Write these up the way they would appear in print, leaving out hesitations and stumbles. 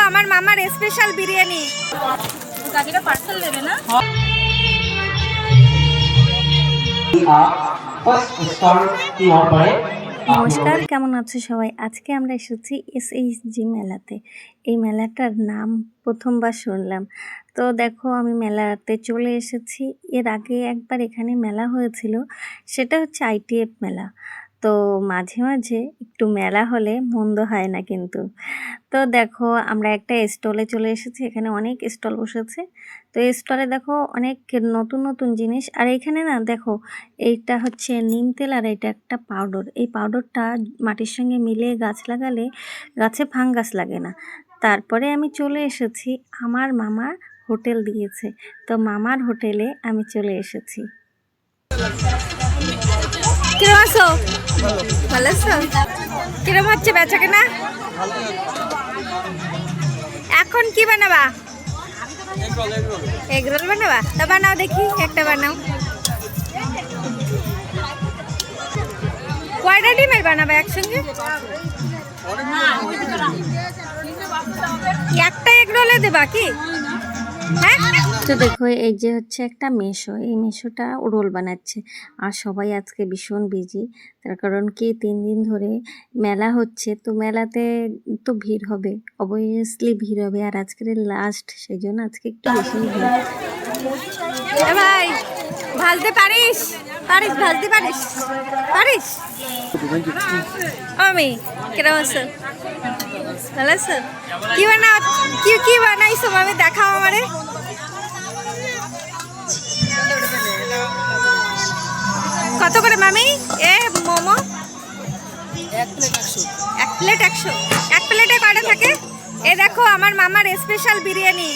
আমার মামার special biryani. কাকিটা parcel দেবে না? নমস্কার, কেমন আছো সবাই? আজকে আমরা এসেছি SHG মেলাতে। এই মেলাটার নাম প্রথমবার শুনলাম। তো দেখো, আমি মেলাতে চলে এসেছি। এর আগে একবার এখানে মেলা হয়েছিল, সেটা হচ্ছে ITF মেলা। তো মাঝে মাঝে একটু মেলা হলে মন্দ হয় না কিন্তু। তো দেখো, আমরা একটা স্টলে চলে এসেছি। এখানে অনেক স্টল বসেছে। তো এই স্টলে দেখো অনেক নতুন নতুন জিনিস। আর এখানে না দেখো, এইটা হচ্ছে নিম তেল আর এটা একটা পাউডার। এই পাউডারটা মাটির সঙ্গে মিলিয়ে গাছ লাগালে গাছে ফাঙ্গাস লাগে না। তারপরে আমি চলে এসেছি, আমার মামা হোটেল দিয়েছে। তো মামার হোটেলে আমি চলে এসেছি। কিরম আছো? ভালো আছো? কিরম হচ্ছে বেচা কেনা? এখন কি বানাবা? Egg roll বানাবা? তা বানাও দেখি, একটা বানাও। কয়টা ডিমের বানাবা একসঙ্গে? একটা এগ রোলে দেবা কি? হ্যাঁ। তো দেখো, এই যে হচ্ছে একটা মেশো, এই মেশোটা রোল বানাচ্ছে। আর সবাই আজকে ভীষণ বিজি, তার কারণ কি 3 দিন ধরে মেলা হচ্ছে। তো মেলাতে তো ভিড় হবে, অবভিয়াসলি ভিড় হবে। আর আজকের লাস্ট, সেই জন্য আজকে একটু বেশি ভিড়। ভাই ভাজতে পারিস? পারিস ভাজতে পারিস? পারিস? আমি কিরম আছো? ভালো আছো? কি বানাও? কি বানাইছো মামি? দেখাও আমারে। কত করে মামি এ মোমো? এক প্লেট 100। এক প্লেটে কয়টা থাকে? এ দেখো, আমার মামার স্পেশাল বিরিয়ানি।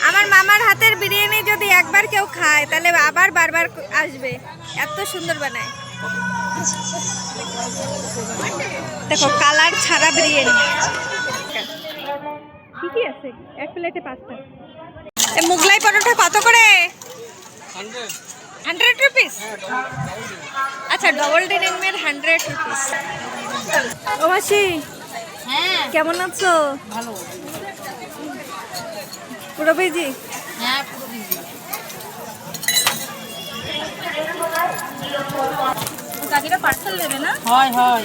আমার মামার হাতের বিরিয়ানি যদি একবার কেউ খায় তাহলে আবার বারবার আসবে, এত সুন্দর বানায়। দেখো, কালার ছাড়া বিরিয়ানি। কি কি আছে? এক প্লেটে 5টা। এ মুগলাই পরোটা কত করে? 100 রুপিস। আচ্ছা, ডবল ডিনারের 100 রুপিস। ও মাসি, হ্যাঁ, কেমন আছো? ভালো। পুরো বিজি? হ্যাঁ, পুরো বিজি। কাকিটা পার্সেল দেবে না? হয় হয়।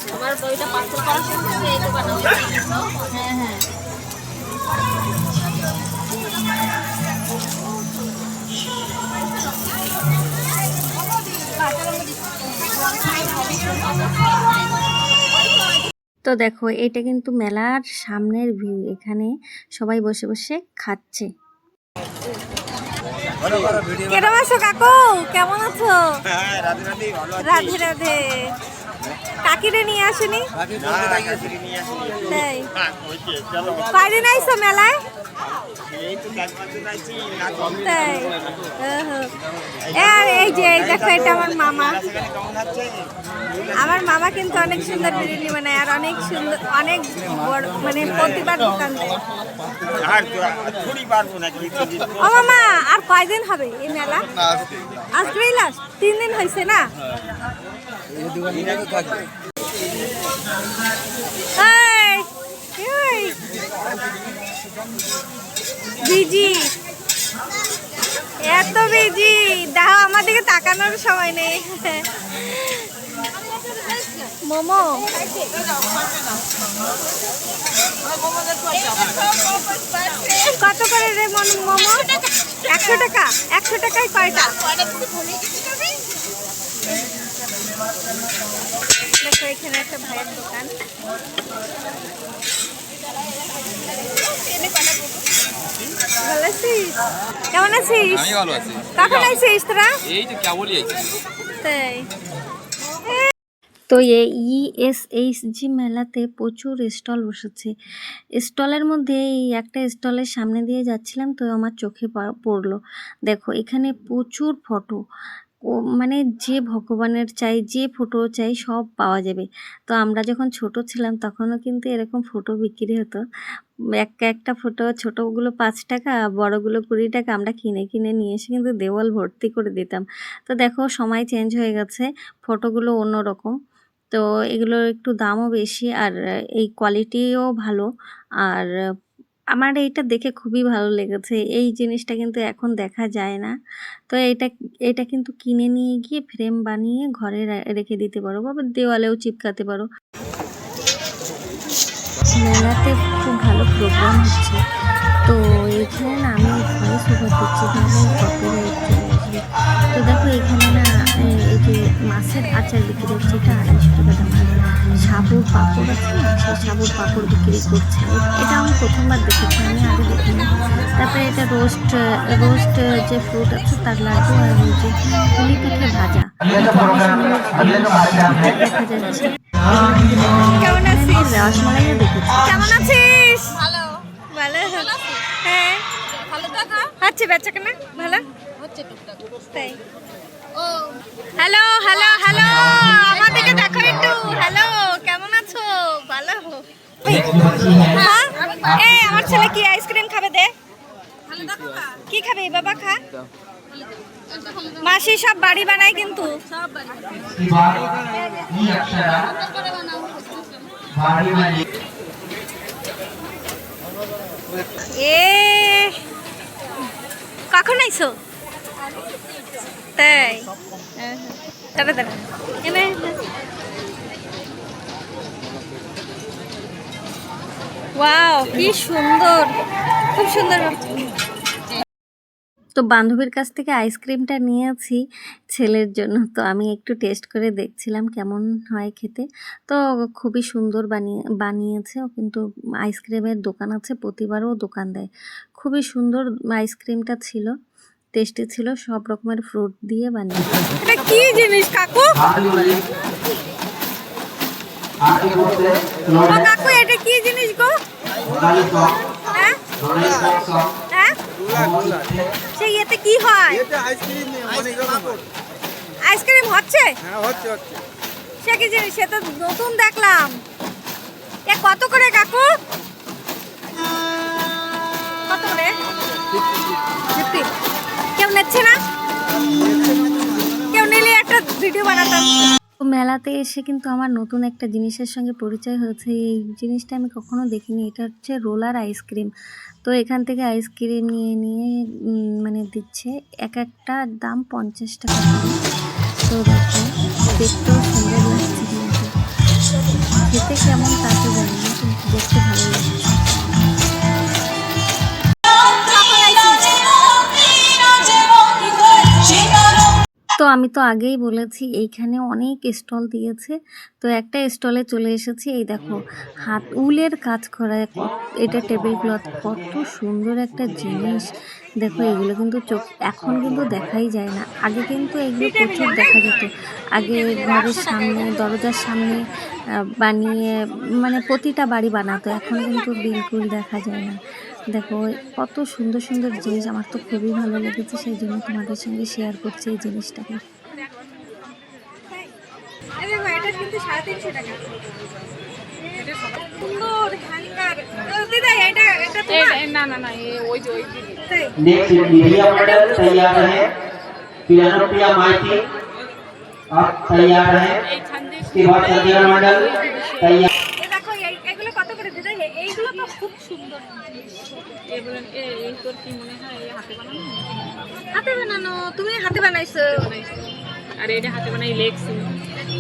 তোমার দইটা পার্সেল করা শুনছে এই দোকানে। হ্যাঁ হ্যাঁ। তো দেখো, এটা কিন্তু মেলার সামনের ভিউ। এখানে সবাই বসে বসে খাচ্ছে। কেমন আছো কাকু? কেমন আছো? রাধে রাধে। কাকিরে নিয়ে আসেনি? তাই? কয়দিন আইছো মেলায়? তাই? আর এই যে দেখো, এটা আমার মামা। আমার মামা কিন্তু অনেক সুন্দর বিরিয়ানি বানায়, আর অনেক সুন্দর, অনেক বড়, মানে প্রতিবার দোকান দেয়। ও মামা, আর কয়দিন হবে এই মেলা? আজকেই লাস্ট? 3 দিন হয়েছে না? বিজি, এত বিজি, দাও আমার দিকে তাকানোর সময় নেই। মোমো কত করে রে মোমো? 100 টাকা। 100 টাকায় কয়টা? দেখো, এখানে একটা ভাইয়ের দোকান। ভালো আছিস? কেমন আছিস? আমি ভালো আছি। কখন আইছিস তোরা? এই তো কেবলই আইছি। তাই? তো এই ESHG মেলাতে প্রচুর স্টল বসেছে। স্টলের মধ্যে এই একটা স্টলের সামনে দিয়ে যাচ্ছিলাম, তো আমার চোখে পড়লো। দেখো, এখানে প্রচুর ফটো, মানে যে ভগবানের চাই, যে ফটো চাই সব পাওয়া যাবে। তো আমরা যখন ছোট ছিলাম তখনও কিন্তু এরকম ফটো বিক্রি হতো। একটা ফটো, ছোটোগুলো 5 টাকা, বড়গুলো 20 টাকা। আমরা কিনে কিনে নিয়ে এসে কিন্তু দেওয়াল ভর্তি করে দিতাম। তো দেখো, সময় চেঞ্জ হয়ে গেছে, ফটোগুলো অন্যরকম। তো এগুলোর একটু দামও বেশি, আর এই কোয়ালিটিও ভালো। আর আমার এইটা দেখে খুবই ভালো লেগেছে। এই জিনিসটা কিন্তু এখন দেখা যায় না। তো এটা এটা কিন্তু কিনে নিয়ে গিয়ে ফ্রেম বানিয়ে ঘরে রেখে দিতে পারো বা দেওয়ালেও চিপকাতে পারো। মেলাতে খুব ভালো প্রোগ্রাম হচ্ছে। তো এইখানে না আমি ভয়েস ওভার দিচ্ছি, তাহলে কপিরাইট চলে আসবে। তো দেখো এখানে না এই যে মাছের আচার বিক্রি হচ্ছে, এটা 250 টাকা দাম। আর সাবুর পাঁপড় আছে না, সেই সাবুর পাঁপড় বিক্রি করছে। এটা আমি প্রথমবার দেখেছি, আমি আগে দেখিনি। তারপরে এটা রোস্ট যে ফ্রুট আছে তার লাড্ডু, আর ওই যে পুলি পিঠে ভাজা দেখা যাচ্ছে। কেমন আছিস? রসমালাইও দেখেছি। কেমন আছিস? ভালো ভালো। হ্যাঁ, ভালো দেখা হচ্ছে বেচা কেনা ভালো হচ্ছে টুকটাক। তাই। ও হ্যালো হ্যালো হ্যালো, আমাদেরকে দেখো একটু। হ্যালো, কেমন আছো? ভালো। হ্যাঁ? এই আমার ছেলে কি আইসক্রিম খাবে? দে। ভালো দেখা খা কি খাবে বাবা? খা। মাসি সব বাড়ি বানায় কিন্তু। সব বাড়ি ಈ ಅಕ್ಷರ করে বানাও। ಬಾಡಿ ಮಾಡಿ এ কখন আইছো? তাই। দাঁড়া দাঁড়া, এনে ওয়াও, কি সুন্দর, খুব সুন্দর। তো বান্ধবীর কাছ থেকে আইসক্রিমটা নিয়েছি ছেলের জন্য। তো আমি একটু টেস্ট করে দেখছিলাম কেমন হয় খেতে। তো খুবই সুন্দর বানিয়েছে ও, কিন্তু আইসক্রিমের দোকান আছে, প্রতিবারও দোকান দেয়। খুবই সুন্দর আইসক্রিমটা ছিল, টেস্টি ছিল, সব রকমের ফ্রুট দিয়ে বানিয়েছে। এটা কি জিনিস কাকু? ಬಾಡಿ ಮಾಡಿ ಆಕೆ ಕೊಟ್ಟೆ ও ನೋಡಿ কাকু, এটা কি জিনিস গো? ಗಾಳಿ ಸಾಂಗ್ হ্যাঁ ನೋಡಿ ಸಾಂಗ್ হ্যাঁ, সেই এতে কি হয়? এটা আইসক্রিম অনেক রকম হয়। আইসক্রিম হচ্ছে? হ্যাঁ হচ্ছে হচ্ছে সে কি জিনিস? সে তো নতুন দেখলাম। এ কত করে কাকু? কত করে? 50। কেউ নিচ্ছে না? কেউ নিলে একটা ভিডিও বানাতাম। তো মেলাতে এসে কিন্তু আমার নতুন একটা জিনিসের সঙ্গে পরিচয় হয়েছে। এই জিনিসটা আমি কখনো দেখিনি। এটা হচ্ছে রোলার আইসক্রিম। তো এখান থেকে আইসক্রিম নিয়ে নিয়ে মানে দিচ্ছে, এক একটা দাম 50 টাকা করে। তো দেখো দেখতেও সুন্দর লাগছে, কিন্তু খেতে কেমন তা তো জানি না, কিন্তু দেখতে ভালো লাগছে। তো আমি তো আগেই বলেছি এইখানে অনেক স্টল দিয়েছে। তো একটা স্টলে চলে এসেছি। এই দেখো উলের কাজ করা এটা টেবিল ক্লথ, কত সুন্দর একটা জিনিস। দেখো এগুলো কিন্তু এখন কিন্তু দেখাই যায় না। আগে কিন্তু এগুলো প্রচুর দেখা যেত। আগে ঘরের সামনে, দরজার সামনে বানিয়ে মানে প্রতিটা বাড়ি বানাতো, এখন কিন্তু বিলকুল দেখা যায় না। দেখো কত সুন্দর সুন্দর জিনিস, আমার তো খুবই ভালো লেগেছে, সেই জন্য তোমাদের সঙ্গে শেয়ার করছি এই জিনিসটাকে। এই দেখো, এটা কিন্তু 350 টাকা। সুন্দর হ্যাঙ্গার। দিদা, এটা তোমার? না না না, ওই যে ওই তাই। नेक्स्ट मीडिया मॉडल तैयार है पियानो प्रिया माइती आप तैयार है इसके बाद चंदेरा मॉडल तैयार এ দেখো, এগুলো কত করে দিদা? এইগুলো তো খুব সুন্দর। এই তোর কি মনে হয় এই হাতে বানানো? হাতে বানানো? তুমি হাতে বানাইছো? আর এটা হাতে বানাই লেগস।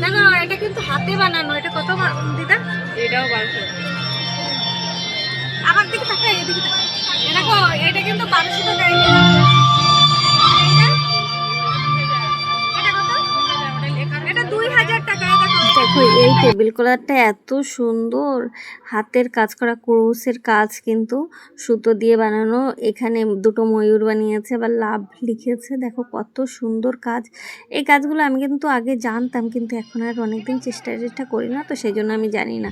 দেখো এটা কিন্তু হাতে বানানো। এটা কত দিদা? এটাও 1200। আমার দিকে তাকাও, এদিকে তাকাও। দেখো এটা কিন্তু 1200 টাকা। এটা কত? এটা 2000 টাকা। দেখো এই টেবিল ক্লথটা এত সুন্দর, হাতের কাজ করা, ক্রোশের কাজ কিন্তু সুতো দিয়ে বানানো। এখানে দুটো ময়ূর বানিয়েছে, আবার লাভ লিখেছে। দেখো কত সুন্দর কাজ। এই কাজগুলো আমি কিন্তু আগে জানতাম, কিন্তু এখন আর অনেকদিন চেষ্টা করি না, তো সেই জন্য আমি জানি না,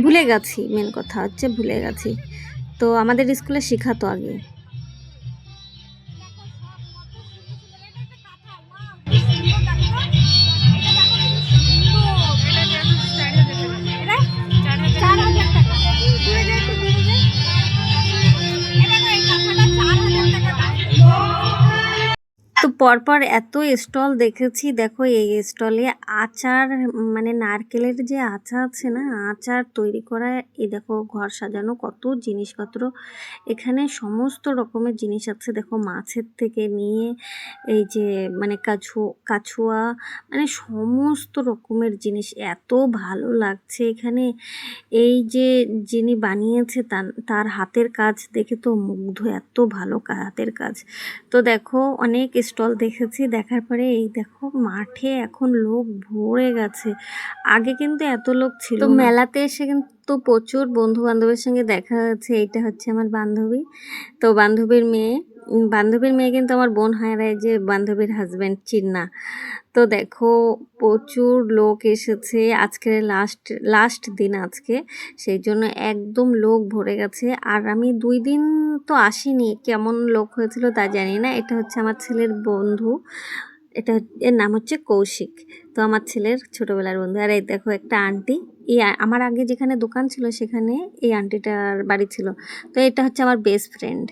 ভুলে গেছি। মেন কথা হচ্ছে ভুলে গেছি। তো আমাদের স্কুলে শেখাতো আগে। তো পরপর এত স্টল দেখেছি। দেখো এই স্টলে আচার, মানে নারকেলের যে আচার আছে না, আচার তৈরি করা, এই দেখো ঘর সাজানো কত জিনিসপত্র, এখানে সমস্ত রকমের জিনিস আছে। দেখো মাছের থেকে নিয়ে এই যে মানে কাছুয়া, মানে সমস্ত রকমের জিনিস, এত ভালো লাগছে এখানে। এই যে যিনি বানিয়েছে তার হাতের কাজ দেখে তো মুগ্ধ, এত ভালো হাতের কাজ। তো দেখো অনেক স্টল দেখেছি, দেখার পরে এই দেখো মাঠে এখন লোক ভরে গেছে, আগে কিন্তু এত লোক ছিল না। মেলাতে এসে কিন্তু প্রচুর বন্ধু বান্ধবের সঙ্গে দেখা হয়েছে। এইটা হচ্ছে আমার বান্ধবী, তো বান্ধবীর মেয়ে কিন্তু আমার বোন হয় না, এই যে বান্ধবীর হাজব্যান্ড চিন্না। তো দেখো প্রচুর লোক এসেছে, আজকের লাস্ট দিন আজকে, সেই জন্য একদম লোক ভরে গেছে। আর আমি 2 দিন তো আসিনি, কেমন লোক হয়েছিল তা জানি না। এটা হচ্ছে আমার ছেলের বন্ধু, এর নাম হচ্ছে কৌশিক, তো আমার ছেলের ছোটবেলার বন্ধু। আর এই দেখো একটা আন্টি, আমার আগে যেখানে দোকান ছিল সেখানে এই আন্টিটার বাড়ি ছিল, তো এটা হচ্ছে আমার বেস্ট ফ্রেন্ড।